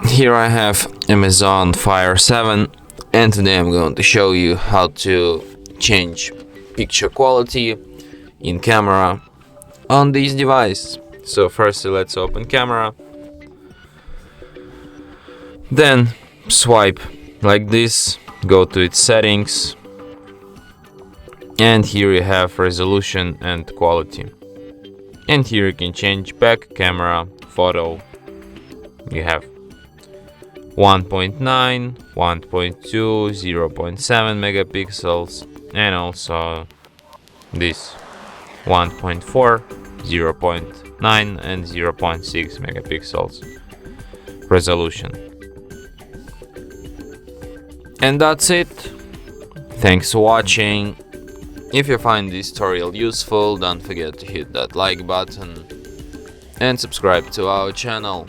Here I have Amazon Fire 7, and today I'm going to show you how to change picture quality in camera on this device. So firstly, let's open camera, then swipe like this, go to its settings, and here you have resolution and quality, and here you can change back camera, photo. You have 1.9, 1.2, 0.7 megapixels, and also this 1.4, 0.9 and 0.6 megapixels resolution. And that's it. Thanks for watching. If you find this tutorial useful, don't forget to hit that like button and subscribe to our channel.